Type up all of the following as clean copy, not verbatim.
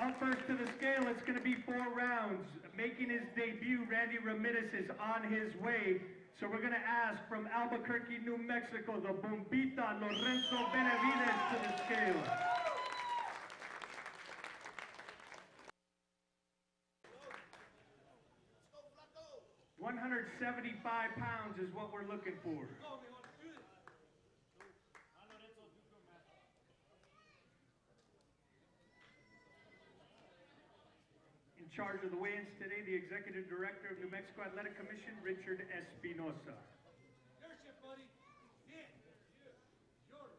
Up first to the scale, it's going to be 4 rounds. Making his debut, Randy Ramirez is on his way. So we're going to ask from Albuquerque, New Mexico, the Bombita Lorenzo Benavides to the scale. 175 pounds is what we're looking for. In charge of the weigh-ins today, the Executive Director of New Mexico Athletic Commission, Richard Espinosa. Your shit, buddy. Yeah. Yours.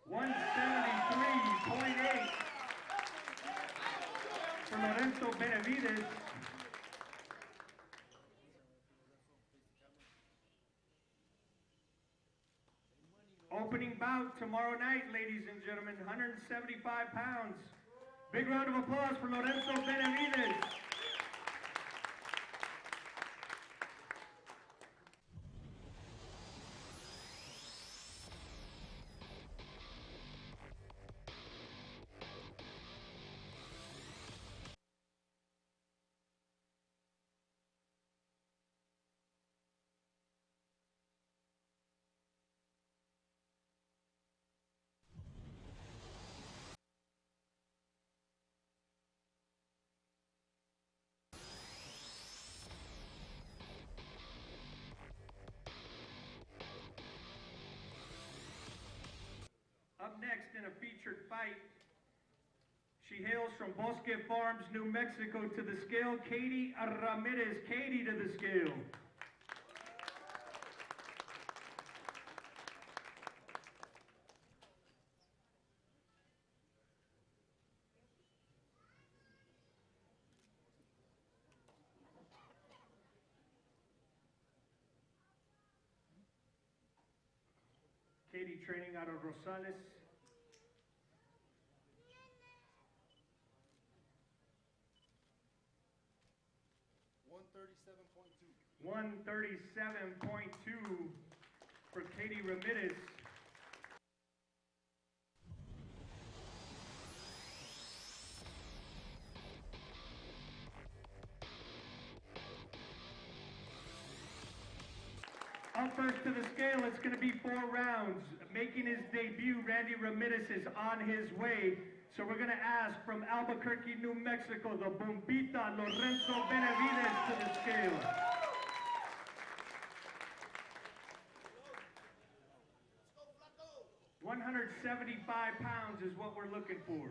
173.8 for Lorenzo Benavides. Opening bout tomorrow night, ladies and gentlemen, 175 pounds. Big round of applause for Lorenzo Benavides. Up next in a featured fight, she hails from Bosque Farms, New Mexico, to the scale, Katie Ramirez. Katie to the scale. Katie training out of Rosales. 137.2 for Katie Ramirez. Up first to the scale, it's going to be 4 rounds. Making his debut, Randy Ramirez is on his way. So we're going to ask from Albuquerque, New Mexico, the Bombita Lorenzo Benavides to the scale. 175 pounds is what we're looking for.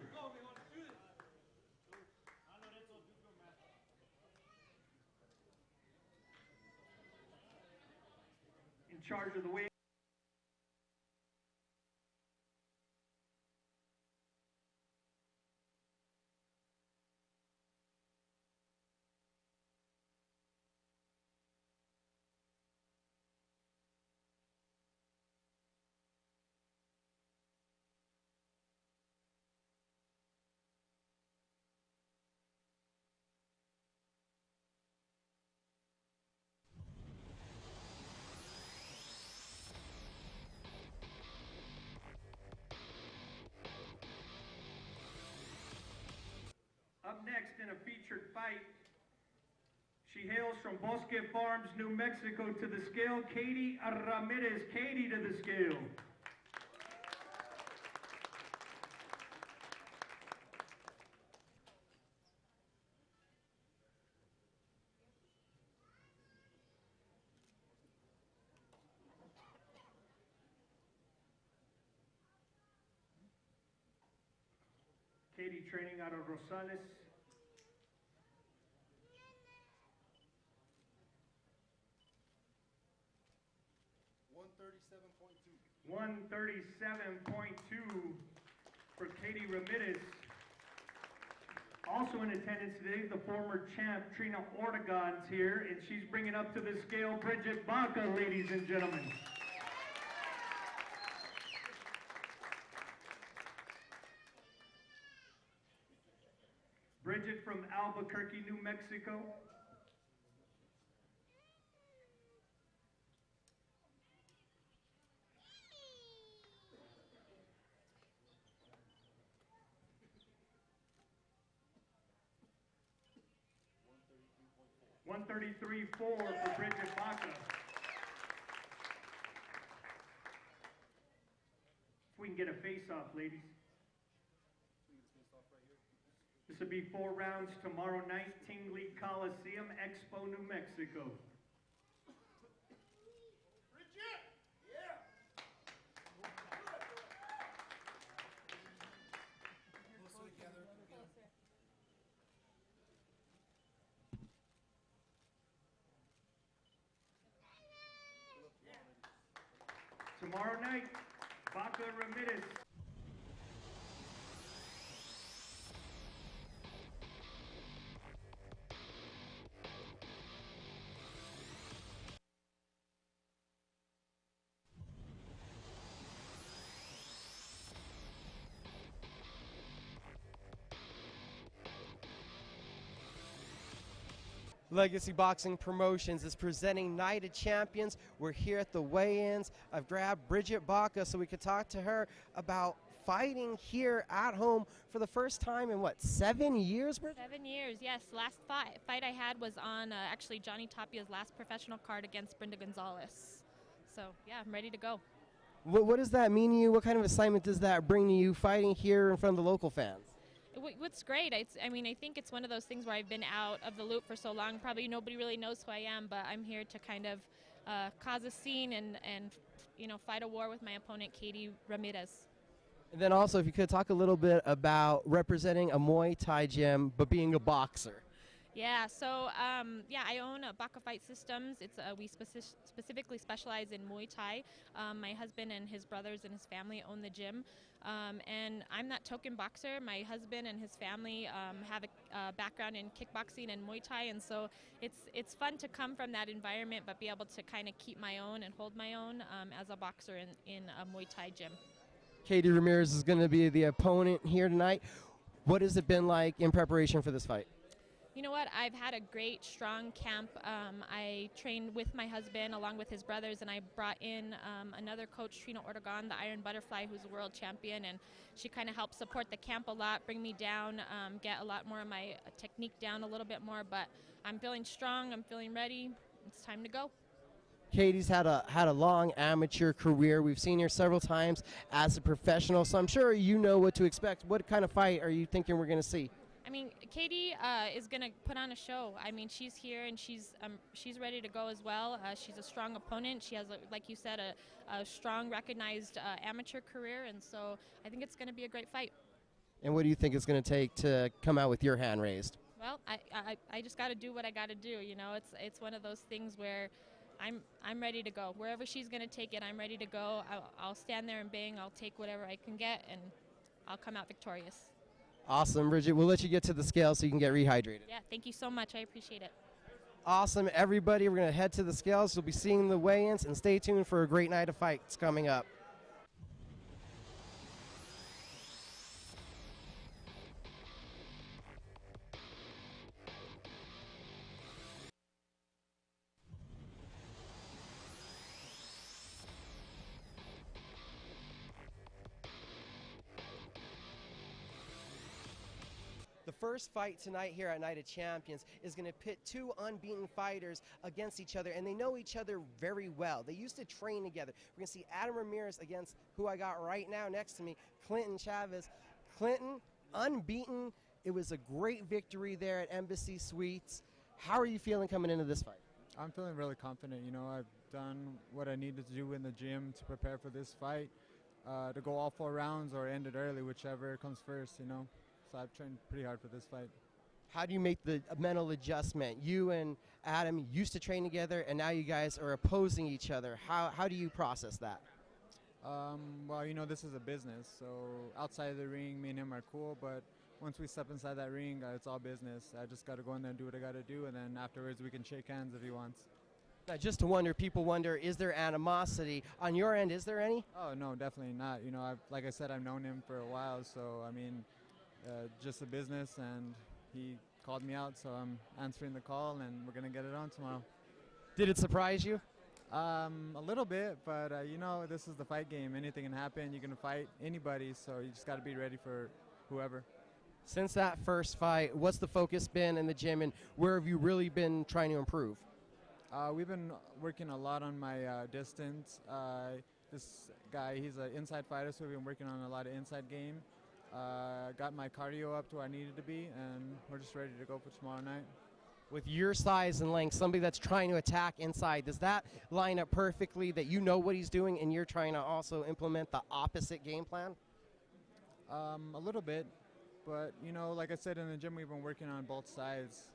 In charge of the weigh. Up next in a featured fight, she hails from Bosque Farms, New Mexico, to the scale, Katie Ramirez. Katie to the scale. Katie training out of Rosales. 137.2 for Katie Ramirez. Also in attendance today, the former champ Trina Ortegon's here, and she's bringing up to the scale Bridget Baca, ladies and gentlemen. Bridget from Albuquerque, New Mexico. 133-4 for Bridget Baca. If we can get a face-off, ladies. This will be 4 rounds tomorrow night, Tingley Coliseum, Expo, New Mexico. Bridget! Yeah! Closer together. Tomorrow night, Baca Ramirez. Legacy Boxing Promotions is presenting Night of Champions. We're here at the weigh-ins. I've grabbed Bridget Baca so we could talk to her about fighting here at home for the first time in, what, 7 years, Bridget? 7 years, yes. Last fight I had was on actually Johnny Tapia's last professional card against Brenda Gonzalez. So, yeah, I'm ready to go. What does that mean to you? What kind of assignment does that bring to you fighting here in front of the local fans? What's great, I think it's one of those things where I've been out of the loop for so long, probably nobody really knows who I am, but I'm here to kind of cause a scene and fight a war with my opponent, Katie Ramirez. And then also, if you could talk a little bit about representing a Muay Thai gym, but being a boxer. Yeah, so I own Baca Fight Systems. We specifically specialize in Muay Thai. My husband and his brothers and his family own the gym, and I'm that token boxer. My husband and his family have a background in kickboxing and Muay Thai, and so it's fun to come from that environment, but be able to kind of keep my own and hold my own as a boxer in a Muay Thai gym. Katie Ramirez is going to be the opponent here tonight. What has it been like in preparation for this fight? You know what? I've had a great, strong camp. I trained with my husband along with his brothers, and I brought in another coach, Trina Ortegon, the Iron Butterfly, who's a world champion, and she kind of helped support the camp a lot, bring me down, get a lot more of my technique down a little bit more, but I'm feeling strong. I'm feeling ready. It's time to go. Katie's had a long amateur career. We've seen her several times as a professional, so I'm sure you know what to expect. What kind of fight are you thinking we're going to see? I mean, Katie is going to put on a show. I mean, she's here and she's ready to go as well. She's a strong opponent. She has, like you said, a strong, recognized amateur career, and so I think it's going to be a great fight. And what do you think it's going to take to come out with your hand raised? Well, I just got to do what I got to do. You know, it's one of those things where I'm ready to go. Wherever she's going to take it, I'm ready to go. I'll stand there and bang. I'll take whatever I can get, and I'll come out victorious. Awesome, Bridget. We'll let you get to the scale so you can get rehydrated. Yeah, thank you so much. I appreciate it. Awesome, everybody. We're going to head to the scales. You'll be seeing the weigh-ins, and stay tuned for a great night of fights coming up. The first fight tonight here at Night of Champions is going to pit two unbeaten fighters against each other, and they know each other very well. They used to train together. We're going to see Adam Ramirez against who I got right now next to me, Clinton Chavez. Clinton, unbeaten. It was a great victory there at Embassy Suites. How are you feeling coming into this fight? I'm feeling really confident. You know, I've done what I needed to do in the gym to prepare for this fight, to go all 4 rounds or end it early, whichever comes first, you know. So I've trained pretty hard for this fight. How do you make the mental adjustment? You and Adam used to train together, and now you guys are opposing each other. How do you process that? Well, you know, this is a business, so outside of the ring, me and him are cool, but once we step inside that ring, it's all business. I just got to go in there and do what I got to do, and then afterwards we can shake hands if he wants. Just to wonder, people wonder, is there animosity? On your end, is there any? Oh, no, definitely not. You know, like I said, I've known him for a while, so, I mean, just a business, and he called me out, so I'm answering the call, and we're going to get it on tomorrow. Did it surprise you? A little bit, but you know, this is the fight game. Anything can happen. You can fight anybody, so you just got to be ready for whoever. Since that first fight, what's the focus been in the gym, and where have you really been trying to improve? We've been working a lot on my distance. This guy, he's an inside fighter, so we've been working on a lot of inside game. Got my cardio up to where I needed to be, and we're just ready to go for tomorrow night. With your size and length, somebody that's trying to attack inside, does that line up perfectly that you know what he's doing and you're trying to also implement the opposite game plan? A little bit, but you know, like I said, in the gym we've been working on both sides.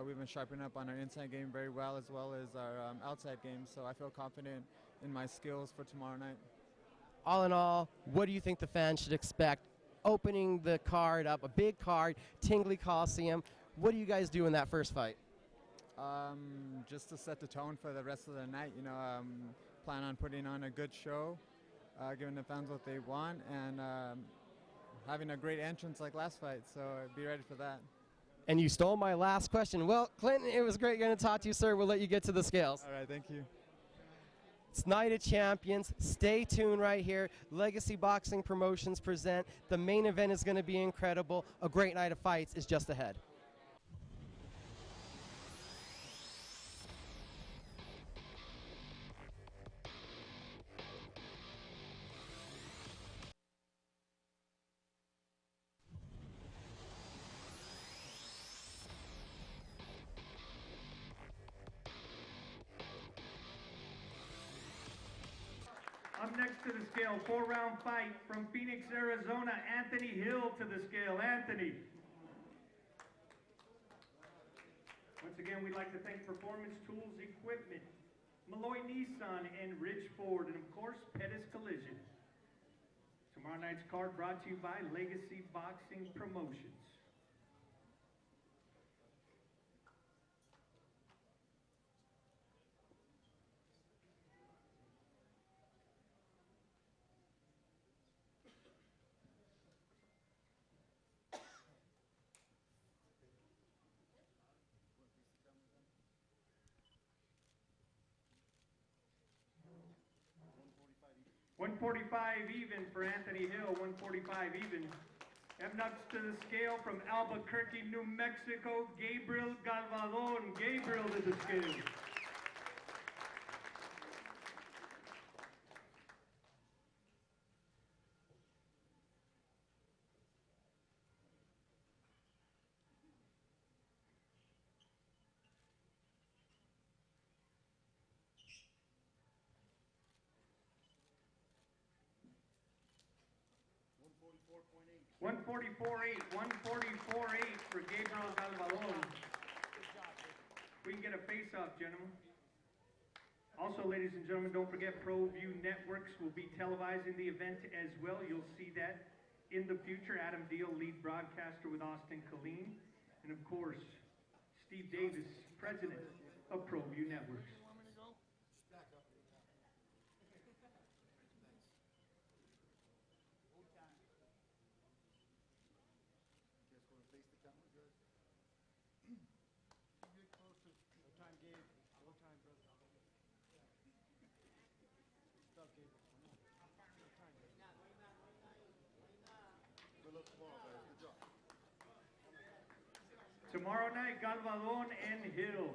We've been sharpening up on our inside game very well as our outside game, so I feel confident in my skills for tomorrow night. All in all, what do you think the fans should expect? Opening the card up, a big card, Tingley Coliseum. What do you guys do in that first fight? Just to set the tone for the rest of the night, you know, plan on putting on a good show, giving the fans what they want, and having a great entrance like last fight, so be ready for that. And you stole my last question. Well, Clinton, it was great getting to talk to you, sir. We'll let you get to the scales. All right, thank you. It's Night of Champions. Stay tuned right here. Legacy Boxing Promotions present. The main event is going to be incredible. A great night of fights is just ahead. Up next to the scale, 4-round fight from Phoenix, Arizona, Anthony Hill to the scale. Anthony. Once again, we'd like to thank Performance Tools Equipment, Malloy Nissan, and Ridge Ford, and of course, Pettis Collision. Tomorrow night's card brought to you by Legacy Boxing Promotions. $145 even for Anthony Hill, $145 even. Up next to the scale from Albuquerque, New Mexico, Gabriel Galvadon. Gabriel to the scale. $144.8 for Gabriel Galvadon. We can get a face-off, gentlemen. Also, ladies and gentlemen, don't forget ProView Networks will be televising the event as well. You'll see that in the future. Adam Deal, lead broadcaster with Austin Killeen. And of course, Steve Davis, president of ProView Networks. Tomorrow night, Galvadon and Hill.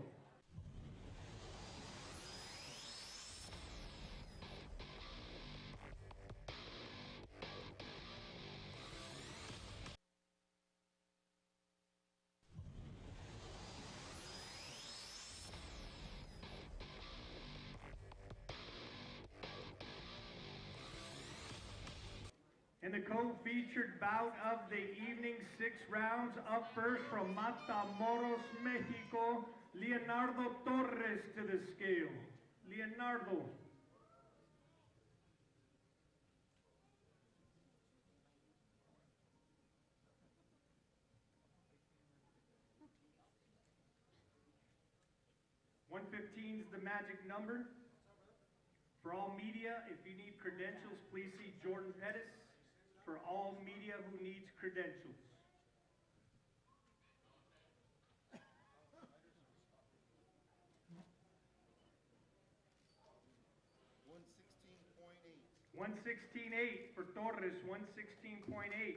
In the co-featured bout of the evening, 6 rounds, up first from Matamoros, Mexico, Leonardo Torres to the scale. Leonardo. $115 is the magic number. For all media, if you need credentials, please see Jordan Pettis. For all media who needs credentials. $116.8 for Torres, $116.8.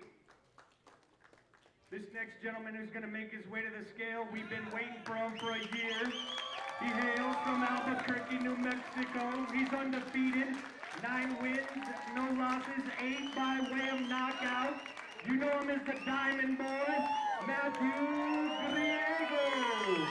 This next gentleman who's going to make his way to the scale, we've been waiting for him for a year. He hails from Albuquerque, New Mexico. He's undefeated, 9 wins, no losses, 8 by way of knockout. You know him as the Diamond Boy, Matthew Griego.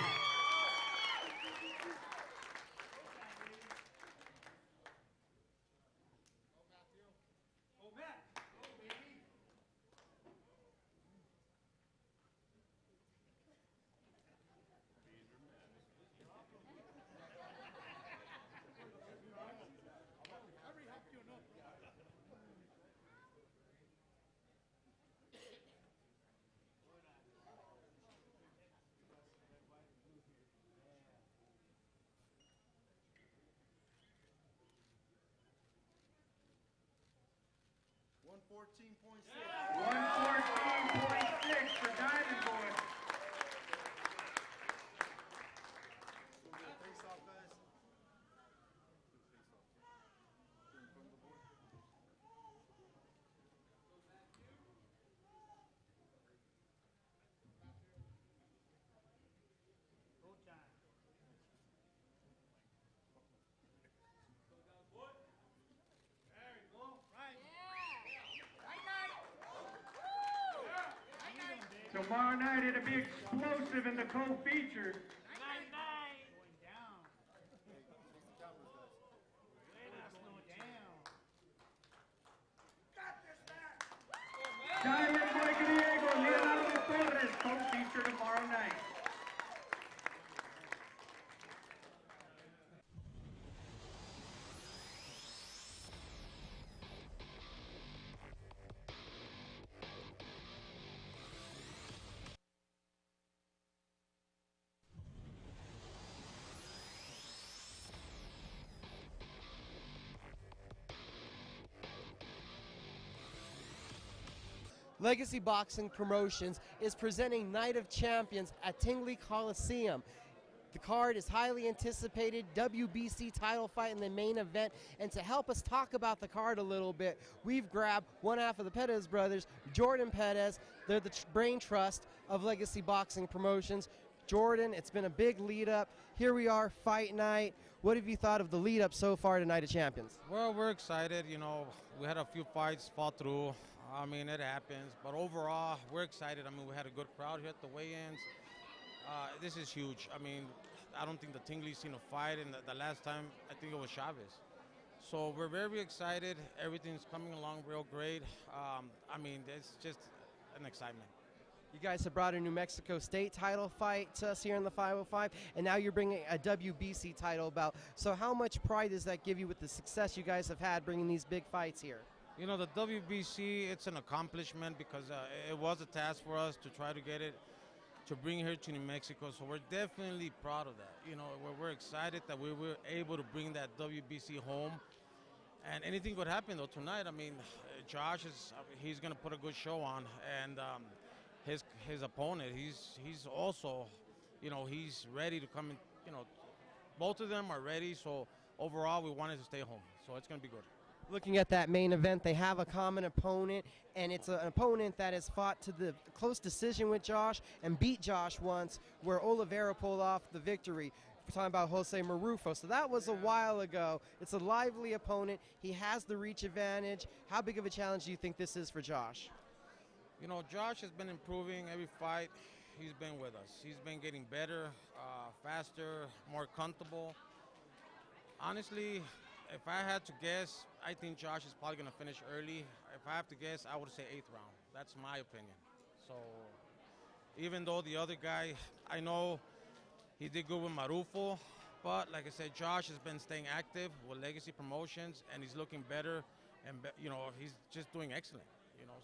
$114.6. 114.6 for Diamond Boy. Face off, guys. Tomorrow night it'll be explosive in the co-feature. Diamond Boy Griego, Leonardo Torres, co-feature tomorrow night. Legacy Boxing Promotions is presenting Night of Champions at Tingley Coliseum. The card is highly anticipated WBC title fight in the main event, and to help us talk about the card a little bit, we've grabbed one half of the Pettis brothers, Jordan Pettis. They're the brain trust of Legacy Boxing Promotions. Jordan, it's been a big lead up. Here we are, fight night. What have you thought of the lead up so far to Night of Champions? Well, we're excited. You know, we had a few fights fall through. I mean, it happens. But overall, we're excited. I mean, we had a good crowd here at the weigh-ins. This is huge. I mean, I don't think the Tingley's seen a fight, and the last time, I think it was Chavez. So we're very excited. Everything's coming along real great. I mean, it's just an excitement. You guys have brought a New Mexico State title fight to us here in the 505, and now you're bringing a WBC title bout. So how much pride does that give you with the success you guys have had bringing these big fights here? You know, the WBC, it's an accomplishment because it was a task for us to try to get it, to bring it here to New Mexico. So we're definitely proud of that. You know, we're excited that we were able to bring that WBC home. And anything could happen, though, tonight. I mean, Josh, he's going to put a good show on. And his opponent, he's also, you know, he's ready to come in. You know, both of them are ready. So overall, we wanted to stay home. So it's going to be good. Looking at that main event, they have a common opponent, and it's an opponent that has fought to the close decision with Josh and beat Josh once, where Oliveira pulled off the victory. We're talking about Jose Marufo. So that was a while ago. It's a lively opponent. He has the reach advantage. How big of a challenge do you think this is for Josh? You know, Josh has been improving every fight. He's been with us. He's been getting better, faster, more comfortable. Honestly, if I had to guess, I think Josh is probably going to finish early. If I have to guess, I would say 8th round. That's my opinion. So even though the other guy, I know he did good with Marufo, but like I said, Josh has been staying active with Legacy Promotions, and he's looking better, and you know, he's just doing excellent. You know.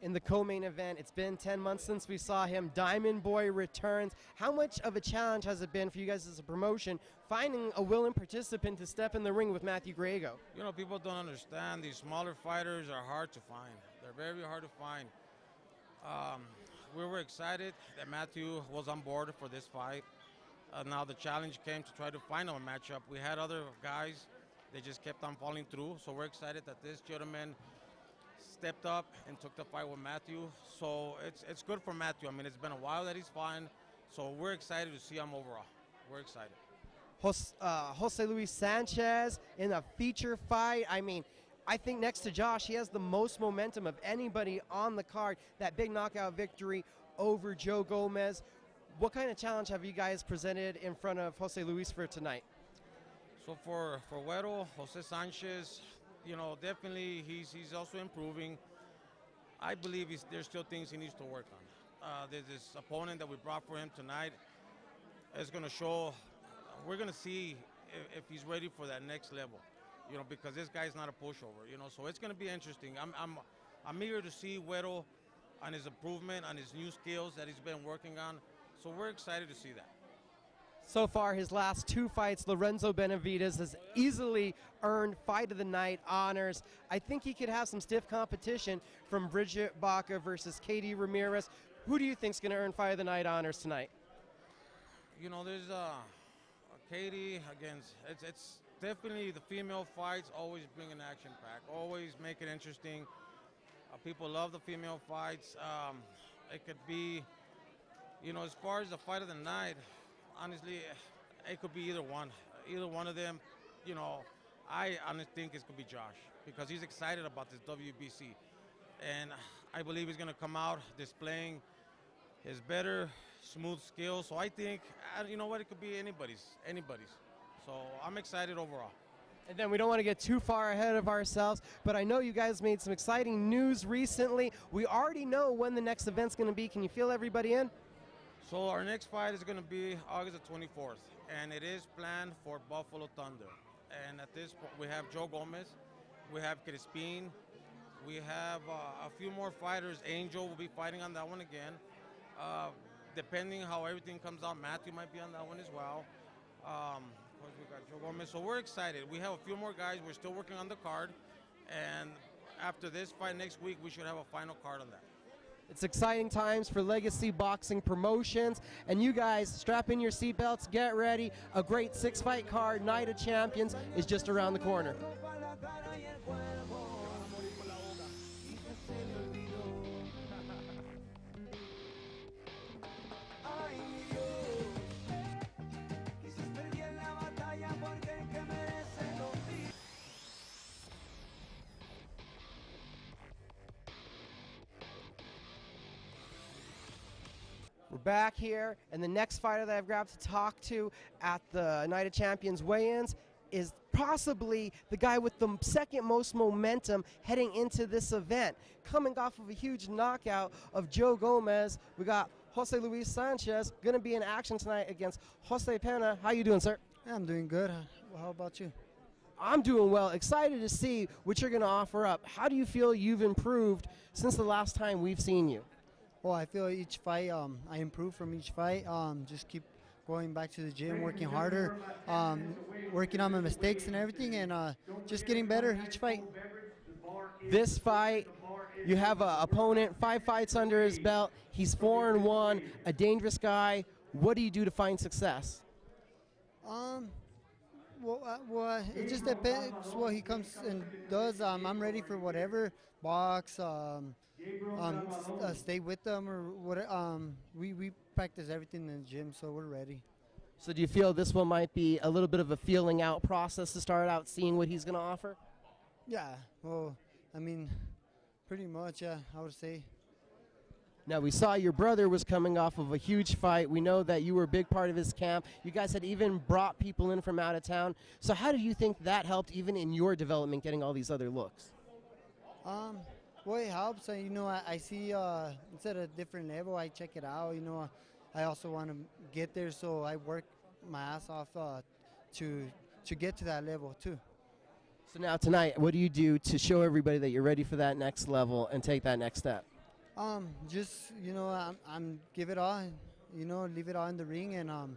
In the co-main event, it's been 10 months since we saw him. Diamond Boy returns. How much of a challenge has it been for you guys as a promotion finding a willing participant to step in the ring with Matthew Griego? You know, people don't understand these smaller fighters are hard to find. They're very hard to find. We were excited that Matthew was on board for this fight. Now the challenge came to try to find him a matchup. We had other guys. They just kept on falling through. So we're excited that this gentleman stepped up and took the fight with Matthew. So it's good for Matthew. I mean, it's been a while that he's fine. So we're excited to see him overall. We're excited. Jose Luis Sanchez in a feature fight. I mean, I think next to Josh, he has the most momentum of anybody on the card. That big knockout victory over Joe Gomez. What kind of challenge have you guys presented in front of Jose Luis for tonight? So for Güero, Jose Sanchez, you know, definitely he's also improving. I believe there's still things he needs to work on. There's this opponent that we brought for him tonight. It's going to show. We're going to see if he's ready for that next level, you know, because this guy's not a pushover, you know. So it's going to be interesting. I'm eager to see Güero on his improvement, on his new skills that he's been working on. So we're excited to see that. So far, his last 2 fights, Lorenzo Benavidez has easily earned Fight of the Night honors. I think he could have some stiff competition from Bridget Baca versus Katie Ramirez. Who do you think's going to earn Fight of the Night honors tonight? You know, there's Katie against. It's definitely the female fights always bring an action pack, always make it interesting. People love the female fights. It could be, you know, as far as the Fight of the Night, honestly, it could be either one. Either one of them, you know, I honestly think it could be Josh because he's excited about this WBC. And I believe he's going to come out displaying his better, smooth skills. So I think, you know what, it could be anybody's. So I'm excited overall. And then we don't want to get too far ahead of ourselves, but I know you guys made some exciting news recently. We already know when the next event's going to be. Can you fill everybody in? So our next fight is going to be August the 24th, and it is planned for Buffalo Thunder. And at this point, we have Joe Gomez, we have Crispin, we have a few more fighters. Angel will be fighting on that one again. Depending how everything comes out, Matthew might be on that one as well. Of course, we got Joe Gomez, so we're excited. We have a few more guys. We're still working on the card, and after this fight next week, we should have a final card on that. It's exciting times for Legacy Boxing Promotions, and you guys strap in your seatbelts, get ready. A great 6-fight card, Night of Champions, is just around the corner. We're back here, and the next fighter that I've grabbed to talk to at the Night of Champions weigh-ins is possibly the guy with the second most momentum heading into this event. Coming off of a huge knockout of Joe Gomez, we got Jose Luis Sanchez going to be in action tonight against Jose Pena. How you doing, sir? Yeah, I'm doing good. How about you? I'm doing well. Excited to see what you're going to offer up. How do you feel you've improved since the last time we've seen you? Well, I feel each fight, I improve from each fight. Just keep going back to the gym, working harder, working on my mistakes and everything, and just getting better each fight. This fight, you have an opponent, 5 fights under his belt. He's 4-1, a dangerous guy. What do you do to find success? Well, it just depends what he comes and does. I'm ready for whatever, box, stay with them or what. We practice everything in the gym, so we're ready. So do you feel this one might be a little bit of a feeling out process to start out seeing what he's going to offer? Yeah, well, I mean, pretty much, yeah, I would say. Now, we saw your brother was coming off of a huge fight. We know that you were a big part of his camp. You guys had even brought people in from out of town. So how do you think that helped even in your development, getting all these other looks? Well, it helps. You know, I see it's at a different level. I check it out. You know, I also want to get there, so I work my ass off to get to that level too. So now tonight, what do you do to show everybody that you're ready for that next level and take that next step? Just, you know, I'm give it all, you know, leave it all in the ring and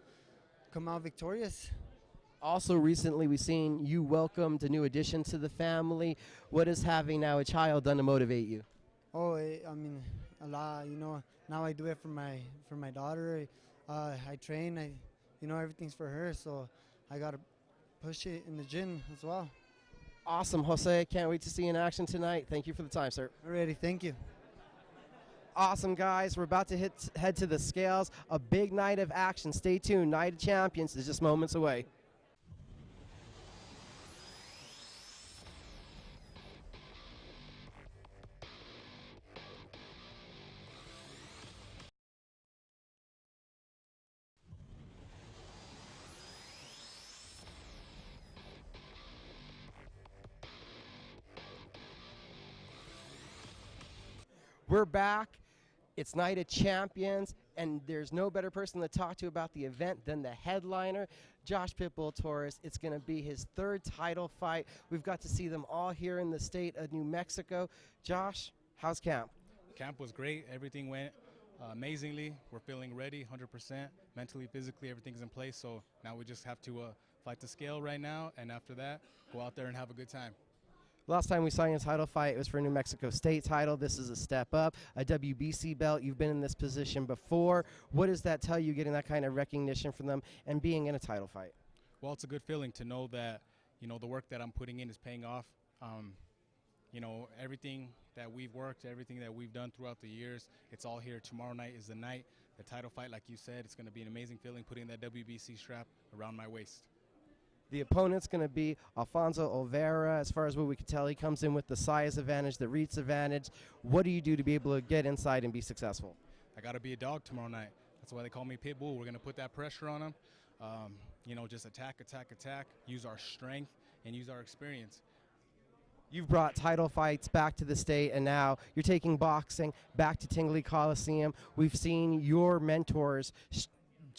come out victorious. Also, recently we've seen you welcomed a new addition to the family. What is having now a child done to motivate you? Oh, I mean, a lot. You know, now I do it for my daughter. I train. You know, everything's for her. So I gotta push it in the gym as well. Awesome, Jose. Can't wait to see you in action tonight. Thank you for the time, sir. Already, thank you. Awesome, guys. We're about to head to the scales. A big night of action. Stay tuned. Night of Champions is just moments away. We're back. It's Night of Champions, and there's no better person to talk to about the event than the headliner, Josh Pitbull Torres. It's going to be his third title fight. We've got to see them all here in the state of New Mexico. Josh, how's camp? Camp was great. Everything went amazingly. We're feeling ready 100%. Mentally, physically, everything's in place. So now we just have to fight the scale right now, and after that, go out there and have a good time. Last time we saw you in a title fight, it was for a New Mexico State title. This is a step up, a WBC belt. You've been in this position before. What does that tell you, getting that kind of recognition from them and being in a title fight? Well, it's a good feeling to know that, you know, the work that I'm putting in is paying off. You know, everything that we've worked, everything that we've done throughout the years, it's all here. Tomorrow night is the night. The title fight, like you said, it's going to be an amazing feeling putting that WBC strap around my waist. The opponent's going to be Alfonso Olvera. As far as what we can tell, he comes in with the size advantage, the reach advantage. What do you do to be able to get inside and be successful? I got to be a dog tomorrow night. That's why they call me Pitbull. We're going to put that pressure on him. You know, just attack, attack, attack, use our strength, and use our experience. You've brought title fights back to the state, and now you're taking boxing back to Tingley Coliseum. We've seen your mentors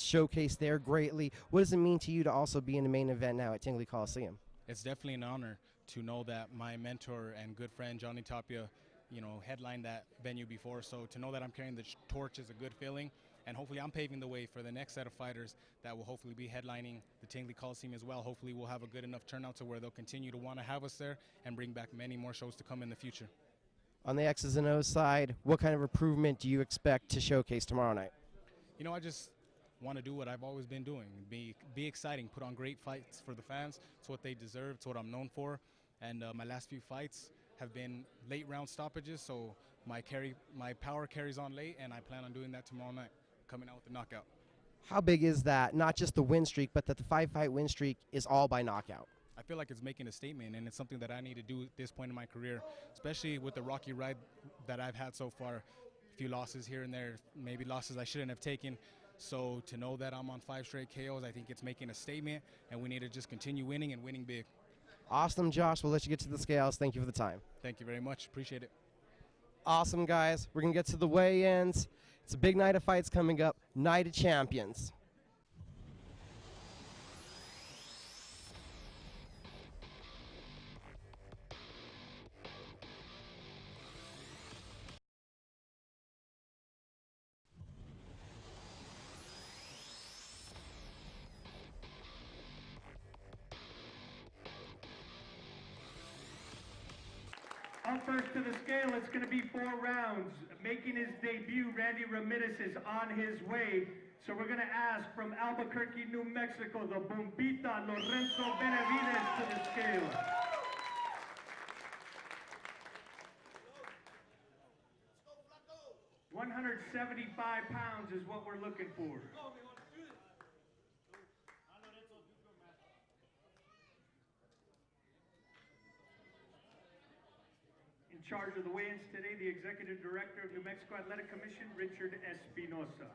showcase there greatly. What does it mean to you to also be in the main event now at Tingley Coliseum? It's definitely an honor to know that my mentor and good friend Johnny Tapia, you know, headlined that venue before. So to know that I'm carrying the torch is a good feeling, and hopefully I'm paving the way for the next set of fighters that will hopefully be headlining the Tingley Coliseum as well. Hopefully we'll have a good enough turnout to where they'll continue to want to have us there and bring back many more shows to come in the future. On the X's and O's side, what kind of improvement do you expect to showcase tomorrow night? You know, I just want to do what I've always been doing, be exciting, put on great fights for the fans. It's what they deserve, it's what I'm known for, and my last few fights have been late round stoppages, so my power carries on late, and I plan on doing that tomorrow night, coming out with a knockout. How big is that, not just the win streak, but that the 5-fight win streak is all by knockout? I feel like it's making a statement, and it's something that I need to do at this point in my career, especially with the rocky ride that I've had so far. A few losses here and there, maybe losses I shouldn't have taken. So to know that I'm on 5 straight KOs, I think it's making a statement, and we need to just continue winning and winning big. Awesome, Josh. We'll let you get to the scales. Thank you for the time. Thank you very much. Appreciate it. Awesome, guys. We're going to get to the weigh-ins. It's a big night of fights coming up. Night of Champions. Up first to the scale, it's going to be 4 rounds. Making his debut, Randy Ramirez is on his way. So we're going to ask from Albuquerque, New Mexico, the Bombita Lorenzo Benavides to the scale. £175 is what we're looking for. In charge of the weigh-ins today, the Executive Director of New Mexico Athletic Commission, Richard Espinosa.